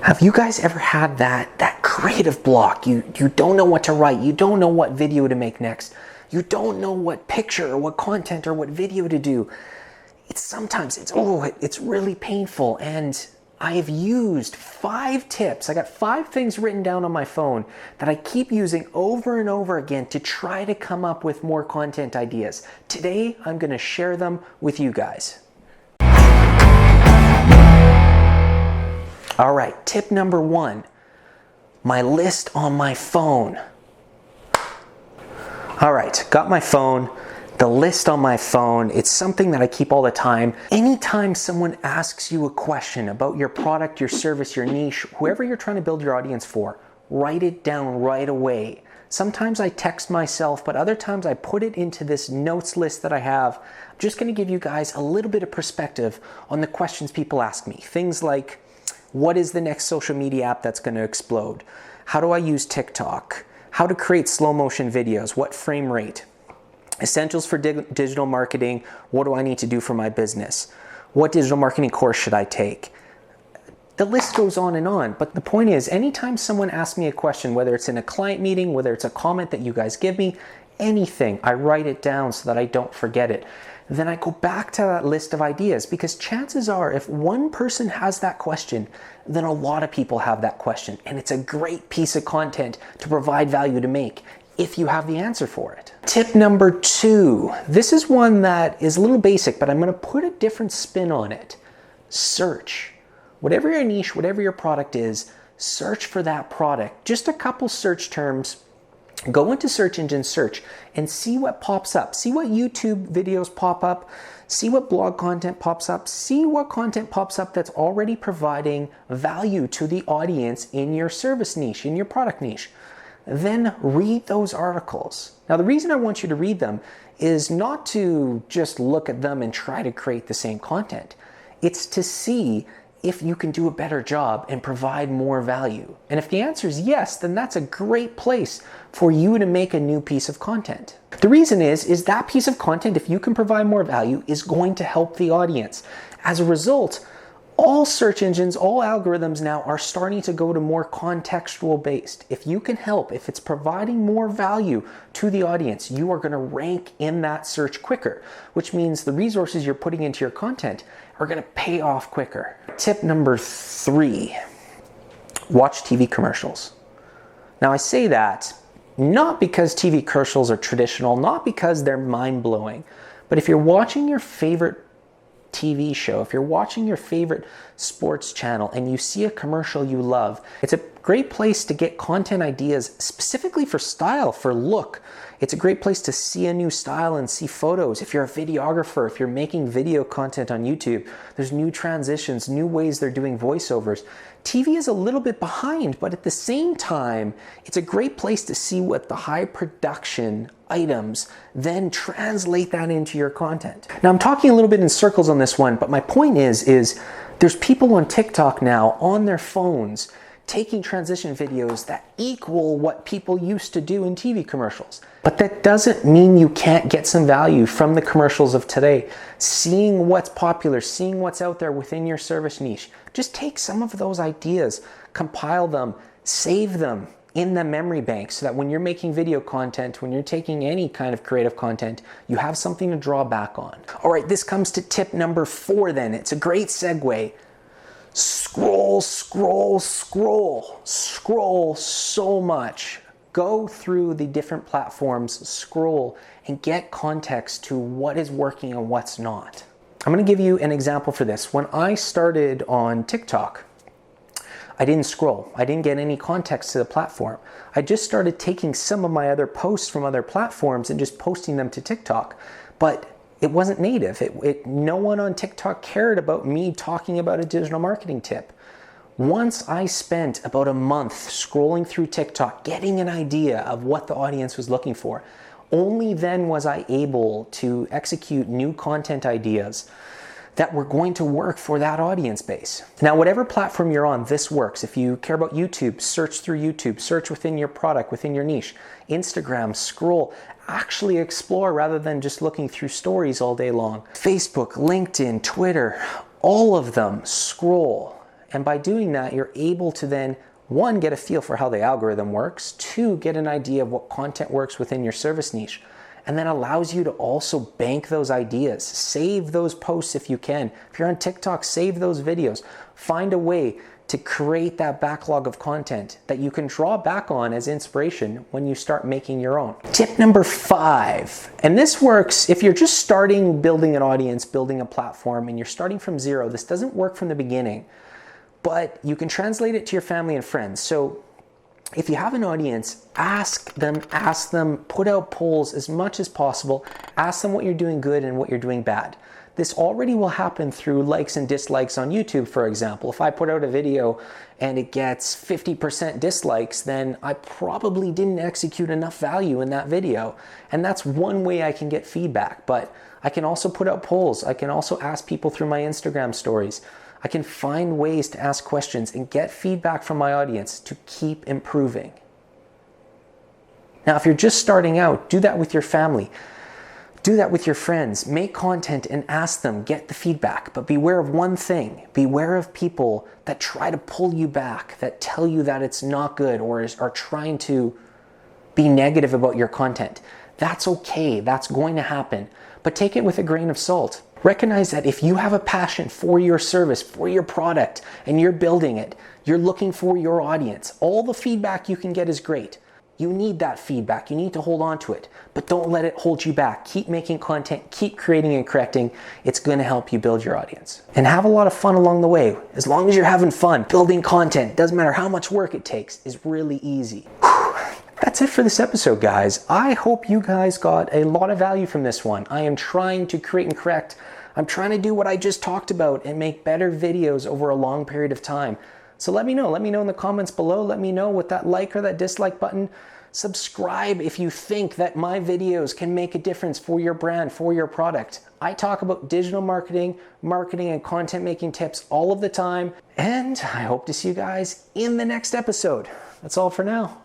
Have you guys ever had that creative block? You don't know what to write. You don't know what video to make next. You don't know what picture or what content or what video to do. It's really painful. And I have used 5 tips. I got 5 things written down on my phone that I keep using over and over again to try to come up with more content ideas. Today, I'm going to share them with you guys. All right, tip number 1, my list on my phone. All right, got my phone, the list on my phone. It's something that I keep all the time. Anytime someone asks you a question about your product, your service, your niche, whoever you're trying to build your audience for, write it down right away. Sometimes I text myself, but other times I put it into this notes list that I have. I'm just gonna give you guys a little bit of perspective on the questions people ask me. Things like, what is the next social media app that's going to explode? How do I use TikTok? How to create slow motion videos? What frame rate? Essentials for digital marketing. What do I need to do for my business? What digital marketing course should I take? The list goes on and on. But the point is, anytime someone asks me a question, whether it's in a client meeting, whether it's a comment that you guys give me, anything, I write it down so that I don't forget it. Then I go back to that list of ideas, because chances are if one person has that question, then a lot of people have that question. And it's a great piece of content to provide value to make if you have the answer for it. Tip number 2. This is one that is a little basic, but I'm going to put a different spin on it. Search. Whatever your niche, whatever your product is, search for that product. Just a couple search terms. Go into search engine search and see what pops up. See what YouTube videos pop up. See what blog content pops up. See what content pops up that's already providing value to the audience in your service niche, in your product niche. Then read those articles. Now, the reason I want you to read them is not to just look at them and try to create the same content. It's to see if you can do a better job and provide more value. And if the answer is yes, then that's a great place for you to make a new piece of content. The reason is that piece of content, if you can provide more value, is going to help the audience. As a result, all search engines, all algorithms now are starting to go to more contextual based. If you can help, if it's providing more value to the audience, you are going to rank in that search quicker, which means the resources you're putting into your content are going to pay off quicker. Tip number 3, watch TV commercials. Now, I say that not because TV commercials are traditional, not because they're mind-blowing, but if you're watching your favorite TV show, if you're watching your favorite sports channel and you see a commercial you love, it's a great place to get content ideas specifically for style, for look. It's a great place to see a new style and see photos. If you're a videographer, if you're making video content on YouTube, there's new transitions, new ways they're doing voiceovers. TV is a little bit behind, but at the same time, it's a great place to see what the high production items, then translate that into your content. Now, I'm talking a little bit in circles on this one, but my point is there's people on TikTok now on their phones taking transition videos that equal what people used to do in TV commercials. But that doesn't mean you can't get some value from the commercials of today. Seeing what's popular, seeing what's out there within your service niche. Just take some of those ideas, compile them, save them in the memory bank so that when you're making video content, when you're taking any kind of creative content, you have something to draw back on. All right, this comes to tip number 4 then. It's a great segue. Scroll, scroll, scroll. Scroll so much. Go through the different platforms, scroll, and get context to what is working and what's not. I'm going to give you an example for this. When I started on TikTok, I didn't scroll. I didn't get any context to the platform. I just started taking some of my other posts from other platforms and just posting them to TikTok. But it wasn't native. No one on TikTok cared about me talking about a digital marketing tip. Once I spent about a month scrolling through TikTok, getting an idea of what the audience was looking for, only then was I able to execute new content ideas that were going to work for that audience base. Now, whatever platform you're on, this works. If you care about YouTube, search through YouTube, search within your product, within your niche. Instagram, scroll, actually explore rather than just looking through stories all day long. Facebook, LinkedIn, Twitter, all of them, scroll. And by doing that, you're able to then, one, get a feel for how the algorithm works, two, get an idea of what content works within your service niche, and then allows you to also bank those ideas. Save those posts if you can. If you're on TikTok, save those videos. Find a way to create that backlog of content that you can draw back on as inspiration when you start making your own. Tip number 5, and this works if you're just starting building an audience, building a platform, and you're starting from zero. This doesn't work from the beginning, but you can translate it to your family and friends. So if you have an audience, ask them, put out polls as much as possible, ask them what you're doing good and what you're doing bad. This already will happen through likes and dislikes on YouTube, for example. If I put out a video and it gets 50% dislikes, then I probably didn't execute enough value in that video. And that's one way I can get feedback, but I can also put out polls. I can also ask people through my Instagram stories. I can find ways to ask questions and get feedback from my audience to keep improving. Now, if you're just starting out, do that with your family. Do that with your friends. Make content and ask them, get the feedback. But beware of one thing. Beware of people that try to pull you back, that tell you that it's not good or are trying to be negative about your content. That's okay. That's going to happen. But take it with a grain of salt. Recognize that if you have a passion for your service, for your product, and you're building it, you're looking for your audience. All the feedback you can get is great. You need that feedback. You need to hold on to it, but don't let it hold you back. Keep making content, keep creating and correcting. It's going to help you build your audience. And have a lot of fun along the way. As long as you're having fun, building content, doesn't matter how much work it takes, is really easy. That's it for this episode, guys. I hope you guys got a lot of value from this one. I am trying to create and correct. I'm trying to do what I just talked about and make better videos over a long period of time. So let me know in the comments below. Let me know with that like or that dislike button. Subscribe if you think that my videos can make a difference for your brand, for your product. I talk about digital marketing and content making tips all of the time. And I hope to see you guys in the next episode. That's all for now.